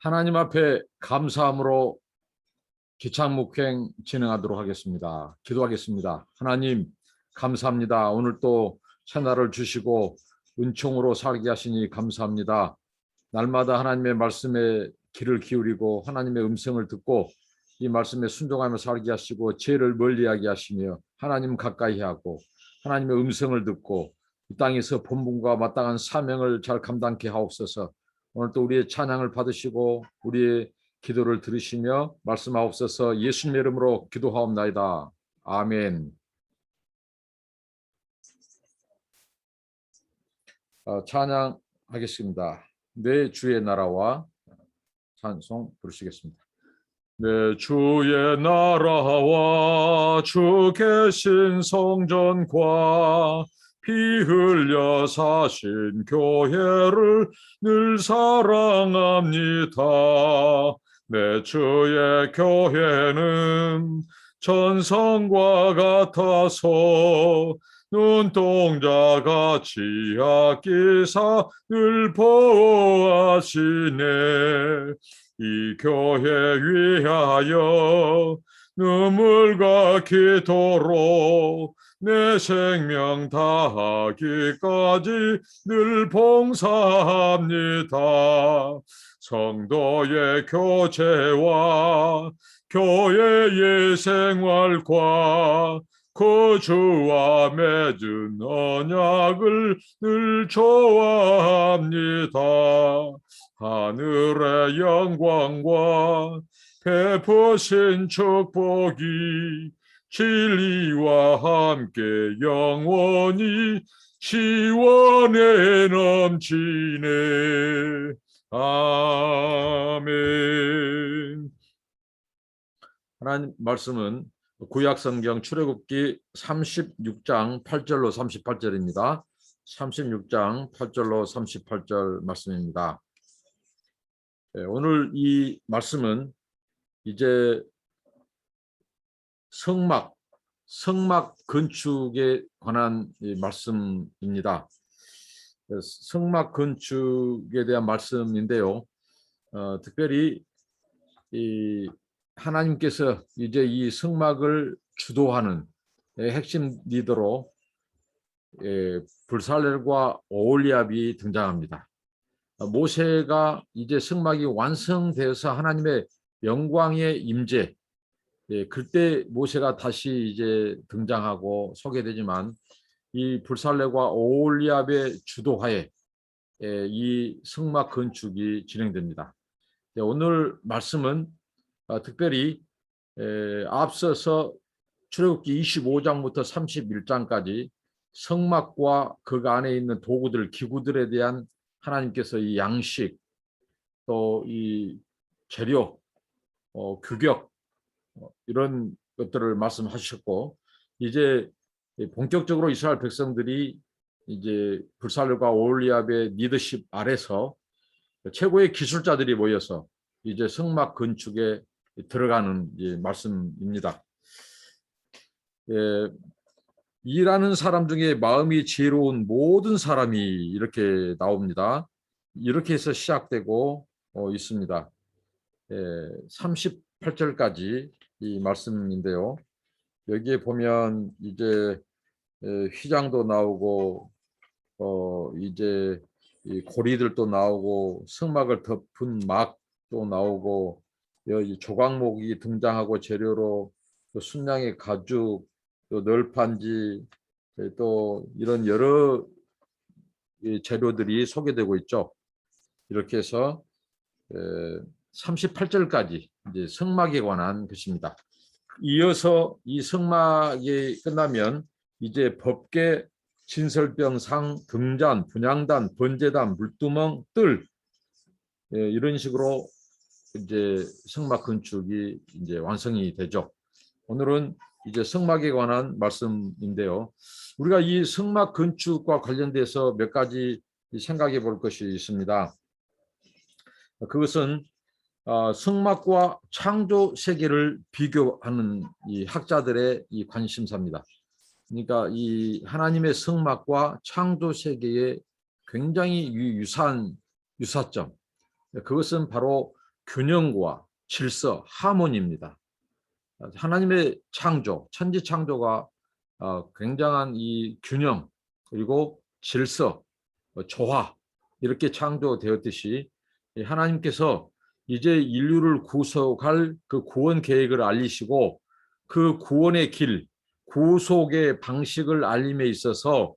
하나님 앞에 감사함으로 기창목행 진행하도록 하겠습니다. 기도하겠습니다. 하나님 감사합니다. 오늘 또 새날을 주시고 은총으로 살게 하시니 감사합니다. 날마다 하나님의 말씀에 귀를 기울이고 하나님의 음성을 듣고 이 말씀에 순종하며 살게 하시고 죄를 멀리하게 하시며 하나님 가까이 하고 하나님의 음성을 듣고 이 땅에서 본분과 마땅한 사명을 잘 감당케 하옵소서. 오늘 또 우리의 찬양을 받으시고 우리의 기도를 들으시며 말씀하옵소서. 예수님의 이름으로 기도하옵나이다. 아멘. 찬양하겠습니다. 내 주의 나라와 찬송 부르시겠습니다. 내 주의 나라와 주 계신 성전과 피 흘려 사신 교회를 늘 사랑합니다. 내 주의 교회는 전성과 같아서 눈동자같이 아끼사 늘 보호하시네. 이 교회 위하여 눈물과 기도로 내 생명 다하기까지 늘 봉사합니다. 성도의 교제와 교회의 생활과 그 주와 맺은 언약을 늘 좋아합니다. 하늘의 영광과 베푸신 축복이 진리와 함께 영원히 시원에 넘치네. 아멘. 하나님 말씀은 구약성경 출애굽기 36장 8절로 38절입니다. 36장 8절로 38절 말씀입니다. 오늘 이 말씀은 이제 성막 건축에 관한 말씀입니다. 성막 건축에 대한 말씀인데요. 특별히 이 하나님께서 이제 이 성막을 주도하는 핵심 리더로 불살렐과 오홀리압이 등장합니다. 모세가 이제 성막이 완성되어서 하나님의 영광의 임재, 그때 모세가 다시 이제 등장하고 소개되지만 이 불살렐과 오홀리압의 주도하에 이 성막 건축이 진행됩니다. 오늘 말씀은 특별히 앞서서 출애굽기 25장부터 31장까지 성막과 그 안에 있는 도구들, 기구들에 대한 하나님께서 이 양식, 또 이 재료, 규격 이런 것들을 말씀하셨고, 이제 본격적으로 이스라엘 백성들이 이제 불살렐과 오홀리압의 리더십 아래서 최고의 기술자들이 모여서 이제 성막 건축에 들어가는 말씀입니다. 일하는 사람 중에 마음이 지혜로운 모든 사람이 이렇게 나옵니다. 이렇게 해서 시작되고 있습니다. 38절까지 이 말씀인데요. 여기에 보면 이제 휘장도 나오고 이제 이 고리들도 나오고 성막을 덮은 막도 나오고 여기 조각목이 등장하고 재료로 또 순양의 가죽, 또 널판지, 또 이런 여러 재료들이 소개되고 있죠. 이렇게 해서 38절까지 이제 성막에 관한 것입니다. 이어서 이 성막이 끝나면 이제 법궤, 진설병, 상, 등잔, 분향단, 번제단, 물두멍, 뜰, 이런 식으로 이제 성막 건축이 이제 완성이 되죠. 오늘은 이제 성막에 관한 말씀인데요. 우리가 이 성막 건축과 관련돼서 몇 가지 생각해 볼 것이 있습니다. 그것은 성막과 창조 세계를 비교하는 이 학자들의 이 관심사입니다. 그러니까 이 하나님의 성막과 창조 세계의 굉장히 유사한 유사점, 그것은 바로 균형과 질서, 하모니입니다. 하나님의 창조, 천지 창조가 굉장한 이 균형 그리고 질서, 조화 이렇게 창조되었듯이 하나님께서 이제 인류를 구속할 그 구원 계획을 알리시고 그 구원의 길, 구속의 방식을 알림에 있어서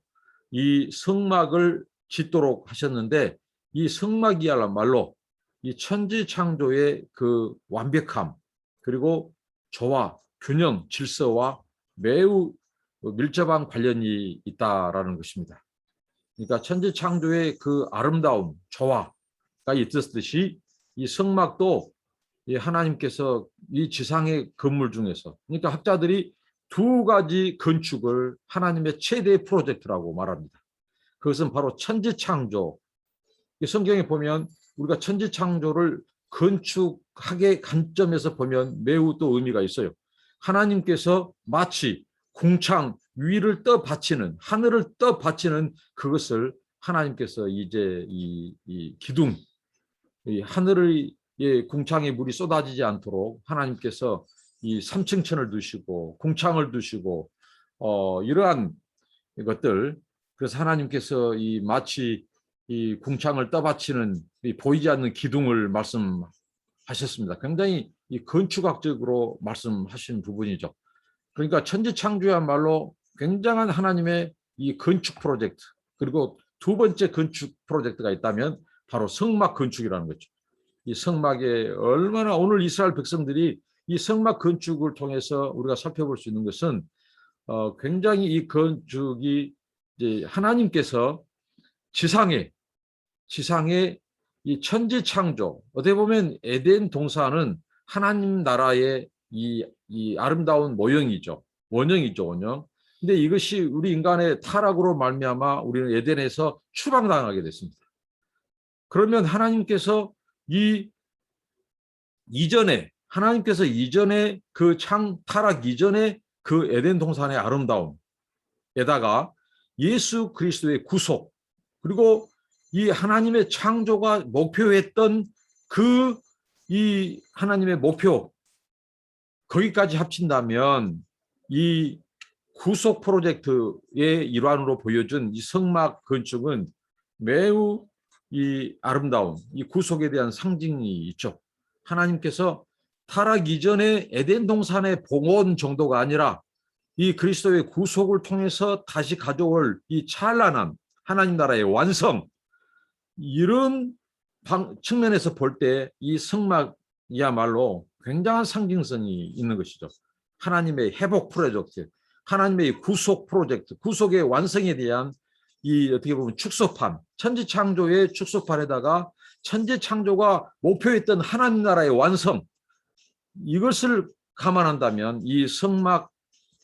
이 성막을 짓도록 하셨는데 이 성막이야말로 이 천지 창조의 그 완벽함 그리고 조화, 균형, 질서와 매우 밀접한 관련이 있다라는 것입니다. 그러니까 천지 창조의 그 아름다움, 조화가 있었듯이 이 성막도 이 하나님께서 이 지상의 건물 중에서 그러니까 학자들이 두 가지 건축을 하나님의 최대 프로젝트라고 말합니다. 그것은 바로 천지 창조. 성경에 보면 우리가 천지 창조를 건축학의 관점에서 보면 매우 또 의미가 있어요. 하나님께서 마치 궁창 위를 떠받치는 하늘을 떠받치는 그것을 하나님께서 이제 이 기둥 이 하늘의 궁창에 물이 쏟아지지 않도록 하나님께서 이 삼층천을 두시고 궁창을 두시고 이러한 것들 그래서 하나님께서 이 마치 이 궁창을 떠받치는 이 보이지 않는 기둥을 말씀하셨습니다. 굉장히 이 건축학적으로 말씀하신 부분이죠. 그러니까 천지창조야말로 굉장한 하나님의 이 건축 프로젝트 그리고 두 번째 건축 프로젝트가 있다면 바로 성막 건축이라는 거죠. 이 성막에 얼마나 오늘 이스라엘 백성들이 이 성막 건축을 통해서 우리가 살펴볼 수 있는 것은 굉장히 이 건축이 이제 하나님께서 지상에 이 천지 창조 어떻게 보면 에덴 동산은 하나님 나라의 이 아름다운 모형이죠. 원형이죠, 원형. 근데 이것이 우리 인간의 타락으로 말미암아 우리는 에덴에서 추방당하게 됐습니다. 그러면 하나님께서 하나님께서 이전에 그 타락 이전에 그 에덴 동산의 아름다움에다가 예수 그리스도의 구속 그리고 이 하나님의 창조가 목표했던 그 이 하나님의 목표 거기까지 합친다면 이 구속 프로젝트의 일환으로 보여준 이 성막 건축은 매우 이 아름다운 이 구속에 대한 상징이 있죠. 하나님께서 타락 이전의 에덴 동산의 봉헌 정도가 아니라 이 그리스도의 구속을 통해서 다시 가져올 이 찬란한 하나님 나라의 완성 이런 측면에서 볼 때 이 성막이야말로 굉장한 상징성이 있는 것이죠. 하나님의 회복 프로젝트, 하나님의 구속 프로젝트, 구속의 완성에 대한 이 어떻게 보면 축소판, 천지창조의 축소판에다가 천지창조가 목표했던 하나님 나라의 완성 이것을 감안한다면 이 성막,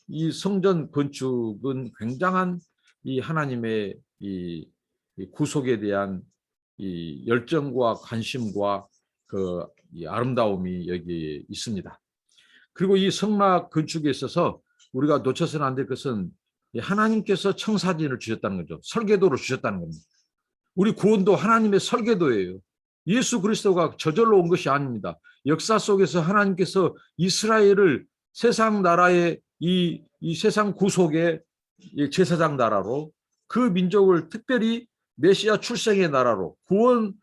이 성전 건축은 굉장한 이 하나님의 이 구속에 대한 이 열정과 관심과 그 이 아름다움이 여기 있습니다. 그리고 이 성막 건축에 있어서 우리가 놓쳐서는 안 될 것은 하나님께서 청사진을 주셨다는 거죠. 설계도를 주셨다는 겁니다. 우리 구원도 하나님의 설계도예요. 예수 그리스도가 저절로 온 것이 아닙니다. 역사 속에서 하나님께서 이스라엘을 세상 나라의 이 세상 구속의 제사장 나라로 그 민족을 특별히 메시아 출생의 나라로 구원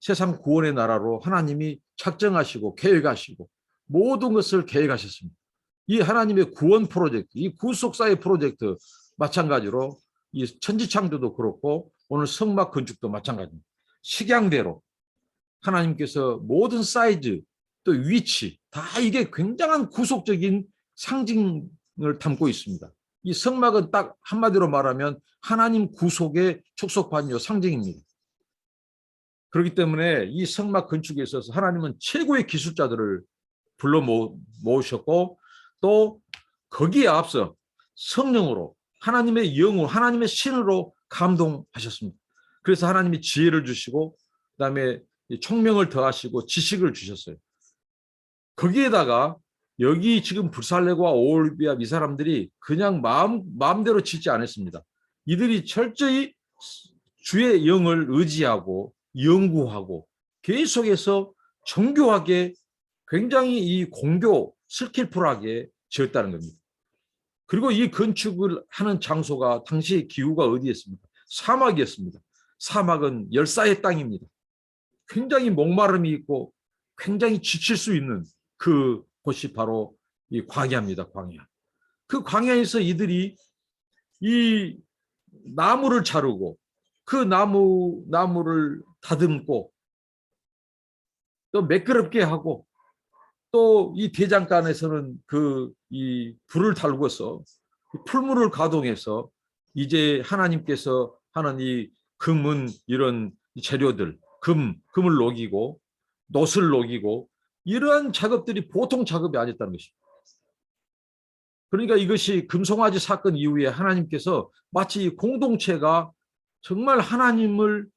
세상 구원의 나라로 하나님이 작정하시고 계획하시고 모든 것을 계획하셨습니다. 이 하나님의 구원 프로젝트, 이 구속사의 프로젝트 마찬가지로 이 천지창조도 그렇고 오늘 성막 건축도 마찬가지입니다. 식양대로 하나님께서 모든 사이즈 또 위치 다 이게 굉장한 구속적인 상징을 담고 있습니다. 이 성막은 딱 한마디로 말하면 하나님 구속의 축소판이요 상징입니다. 그렇기 때문에 이 성막 건축에 있어서 하나님은 최고의 기술자들을 불러 모으셨고 또 거기에 앞서 성령으로 하나님의 영으로 하나님의 신으로 감동하셨습니다. 그래서 하나님이 지혜를 주시고 그다음에 총명을 더하시고 지식을 주셨어요. 거기에다가 여기 지금 불살레과 오홀비압 이 사람들이 그냥 마음대로 짓지 않았습니다. 이들이 철저히 주의 영을 의지하고 연구하고 계속해서 정교하게 굉장히 이 공교 스킬풀하게 지었다는 겁니다. 그리고 이 건축을 하는 장소가 당시 기후가 어디였습니까? 사막이었습니다. 사막은 열사의 땅입니다. 굉장히 목마름이 있고 굉장히 지칠 수 있는 그 곳이 바로 이 광야입니다. 광야. 그 광야에서 이들이 이 나무를 자르고 그 나무를 다듬고 또 매끄럽게 하고 또 이 대장간에서는 이 불을 달궈서 풀물을 가동해서 이제 하나님께서 하는 이 금은 이런 재료들 금을 녹이고 놋을 녹이고 이러한 작업들이 보통 작업이 아니었다는 것입니다. 그러니까 이것이 금송아지 사건 이후에 하나님께서 마치 이 공동체가 정말 하나님을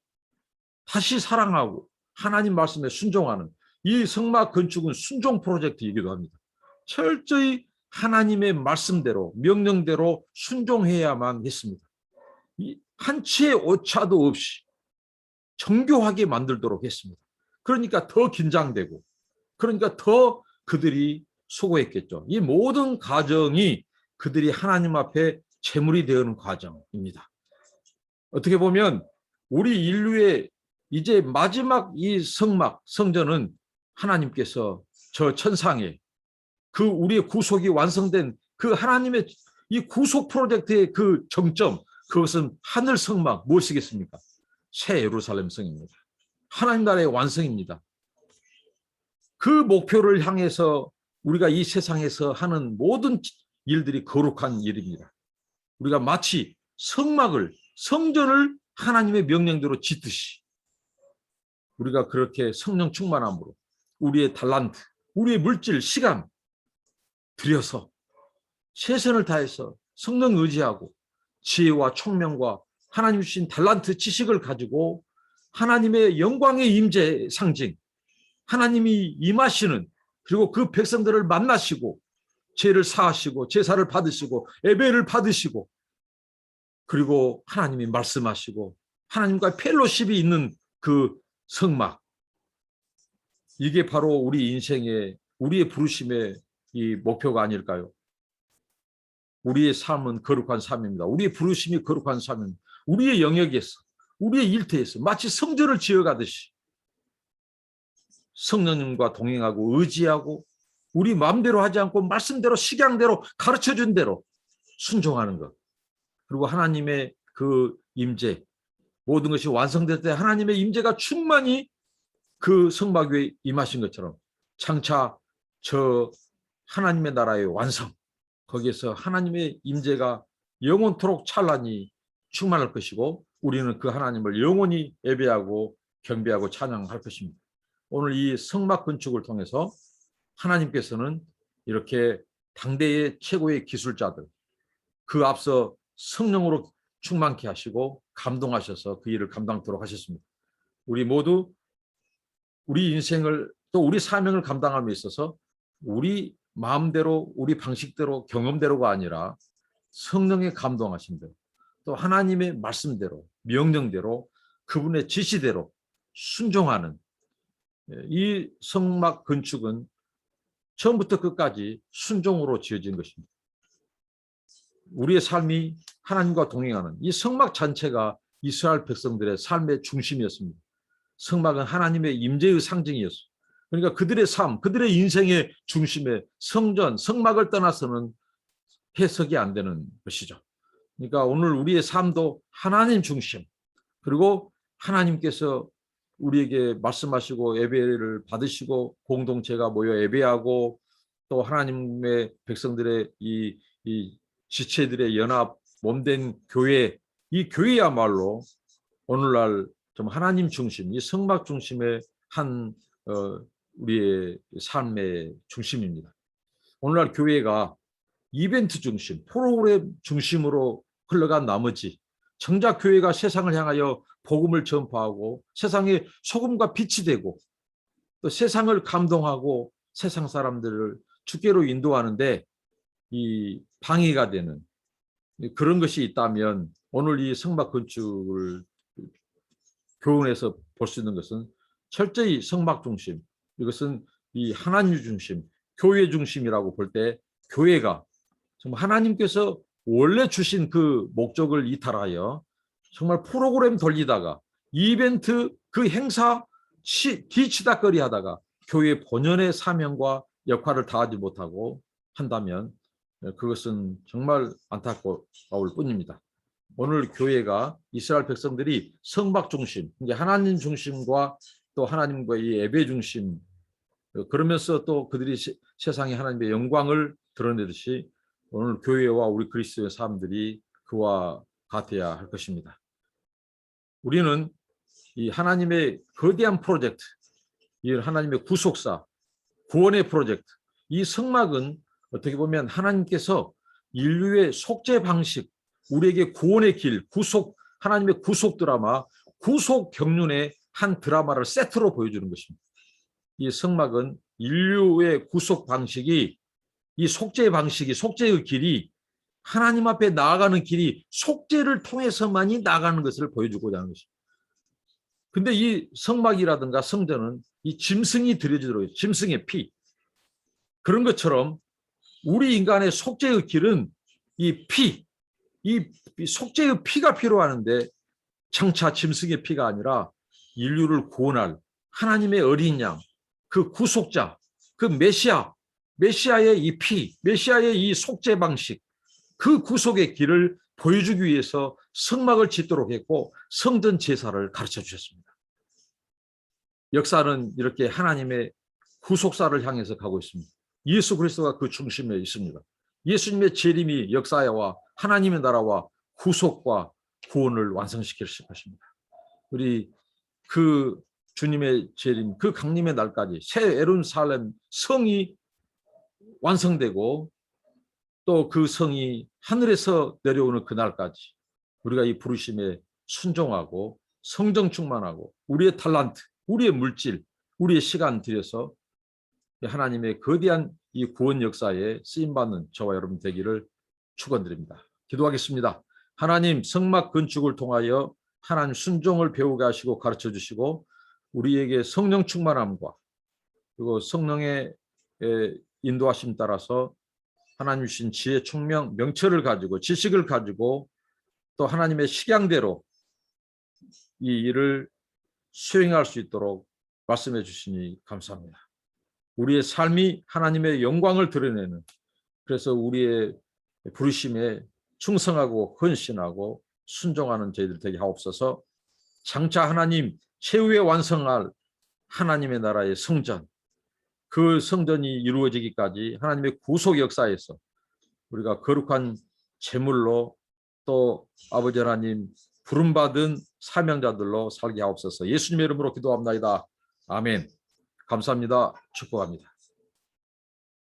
다시 사랑하고 하나님 말씀에 순종하는 이 성막 건축은 순종 프로젝트이기도 합니다. 철저히 하나님의 말씀대로 명령대로 순종해야만 했습니다. 한 치의 오차도 없이 정교하게 만들도록 했습니다. 그러니까 더 긴장되고 그러니까 더 그들이 수고했겠죠. 이 모든 과정이 그들이 하나님 앞에 제물이 되는 과정입니다. 어떻게 보면 우리 인류의 이제 마지막 이 성전은 하나님께서 저 천상에 그 우리의 구속이 완성된 그 하나님의 이 구속 프로젝트의 그 정점, 그것은 하늘 성막 무엇이겠습니까? 새 예루살렘 성입니다. 하나님 나라의 완성입니다. 그 목표를 향해서 우리가 이 세상에서 하는 모든 일들이 거룩한 일입니다. 우리가 마치 성전을 하나님의 명령대로 짓듯이 우리가 그렇게 성령 충만함으로 우리의 달란트, 우리의 물질, 시간 들여서 최선을 다해서 성령 의지하고 지혜와 총명과 하나님 주신 달란트 지식을 가지고 하나님의 영광의 임재 상징, 하나님이 임하시는 그리고 그 백성들을 만나시고 죄를 사하시고 제사를 받으시고 예배를 받으시고 그리고 하나님이 말씀하시고 하나님과 펠로십이 있는 그 성막, 이게 바로 우리 인생의 우리의 부르심의 이 목표가 아닐까요? 우리의 삶은 거룩한 삶입니다. 우리의 부르심이 거룩한 삶입니다. 우리의 영역에서 우리의 일터에서 마치 성전을 지어가듯이 성령님과 동행하고 의지하고 우리 마음대로 하지 않고 말씀대로 식양대로 가르쳐준 대로 순종하는 것. 그리고 하나님의 그 임재, 모든 것이 완성될 때 하나님의 임재가 충만히 그 성막 위에 임하신 것처럼 장차 저 하나님의 나라의 완성, 거기에서 하나님의 임재가 영원토록 찬란히 충만할 것이고 우리는 그 하나님을 영원히 예배하고 경배하고 찬양할 것입니다. 오늘 이 성막 건축을 통해서 하나님께서는 이렇게 당대의 최고의 기술자들, 그 앞서 성령으로 충만케 하시고 감동하셔서 그 일을 감당토록 하셨습니다. 우리 모두 우리 인생을 또 우리 사명을 감당함에 있어서 우리 마음대로 우리 방식대로 경험대로가 아니라 성령의 감동하신 대로 또 하나님의 말씀대로 명령대로 그분의 지시대로 순종하는 이 성막 건축은 처음부터 끝까지 순종으로 지어진 것입니다. 우리의 삶이 하나님과 동행하는 이 성막 전체가 이스라엘 백성들의 삶의 중심이었습니다. 성막은 하나님의 임재의 상징이었어요. 그러니까 그들의 삶, 그들의 인생의 중심에 성전, 성막을 떠나서는 해석이 안 되는 것이죠. 그러니까 오늘 우리의 삶도 하나님 중심, 그리고 하나님께서 우리에게 말씀하시고 예배를 받으시고 공동체가 모여 예배하고 또 하나님의 백성들의 이 지체들의 연합 몸된 교회, 이 교회야말로 오늘날 좀 하나님 중심, 이 성막 중심의 한 우리의 삶의 중심입니다. 오늘날 교회가 이벤트 중심, 프로그램 중심으로 흘러간 나머지 정작 교회가 세상을 향하여 복음을 전파하고 세상에 소금과 빛이 되고 또 세상을 감동하고 세상 사람들을 주께로 인도하는데 이 방해가 되는 그런 것이 있다면 오늘 이 성막 건축을 교훈에서 볼 수 있는 것은 철저히 성막 중심, 이것은 이 하나님 중심, 교회 중심이라고 볼 때 교회가 정말 하나님께서 원래 주신 그 목적을 이탈하여 정말 프로그램 돌리다가 이벤트 그 행사 뒤치다거리 하다가 교회 본연의 사명과 역할을 다하지 못하고 한다면 그것은 정말 안타까울 뿐입니다. 오늘 교회가 이스라엘 백성들이 성막 중심, 이제 하나님 중심과 또 하나님과의 예배 중심, 그러면서 또 그들이 세상에 하나님의 영광을 드러내듯이 오늘 교회와 우리 그리스도의 사람들이 그와 같아야 할 것입니다. 우리는 이 하나님의 거대한 프로젝트, 이 하나님의 구속사, 구원의 프로젝트, 이 성막은 어떻게 보면 하나님께서 인류의 속죄 방식, 우리에게 구원의 길, 구속, 하나님의 구속 드라마, 구속 경륜의 한 드라마를 세트로 보여주는 것입니다. 이 성막은 인류의 구속 방식이, 이 속죄의 방식이, 속죄의 길이, 하나님 앞에 나아가는 길이 속죄를 통해서만이 나아가는 것을 보여주고자 하는 것입니다. 근데 이 성막이라든가 성전은 이 짐승이 들여지도록, 짐승의 피, 그런 것처럼 우리 인간의 속죄의 길은 이 피, 이 속죄의 피가 필요하는데 장차 짐승의 피가 아니라 인류를 구원할 하나님의 어린 양, 그 구속자, 그 메시아의 이 피, 메시아의 이 속죄 방식, 그 구속의 길을 보여주기 위해서 성막을 짓도록 했고 성전 제사를 가르쳐 주셨습니다. 역사는 이렇게 하나님의 구속사를 향해서 가고 있습니다. 예수 그리스도가 그 중심에 있습니다. 예수님의 재림이 역사와 하나님의 나라와 구속과 구원을 완성시킬 것입니다. 우리 그 주님의 재림, 그 강림의 날까지 새 예루살렘 성이 완성되고 또 그 성이 하늘에서 내려오는 그날까지 우리가 이 부르심에 순종하고 성령 충만하고 우리의 탤런트, 우리의 물질, 우리의 시간 들여서 하나님의 거대한 이 구원 역사에 쓰임받는 저와 여러분 되기를 축원드립니다. 기도하겠습니다. 하나님, 성막 건축을 통하여 하나님 순종을 배우게 하시고 가르쳐 주시고 우리에게 성령 충만함과 그리고 성령의 인도하심 따라서 하나님 주신 지혜, 총명, 명철을 가지고 지식을 가지고 또 하나님의 식양대로 이 일을 수행할 수 있도록 말씀해 주시니 감사합니다. 우리의 삶이 하나님의 영광을 드러내는, 그래서 우리의 부르심에 충성하고 헌신하고 순종하는 저희들 되게 하옵소서. 장차 하나님 최후에 완성할 하나님의 나라의 성전, 그 성전이 이루어지기까지 하나님의 구속 역사에서 우리가 거룩한 제물로 또 아버지 하나님 부름받은 사명자들로 살게 하옵소서. 예수님의 이름으로 기도합나이다. 아멘. 감사합니다. 축복합니다.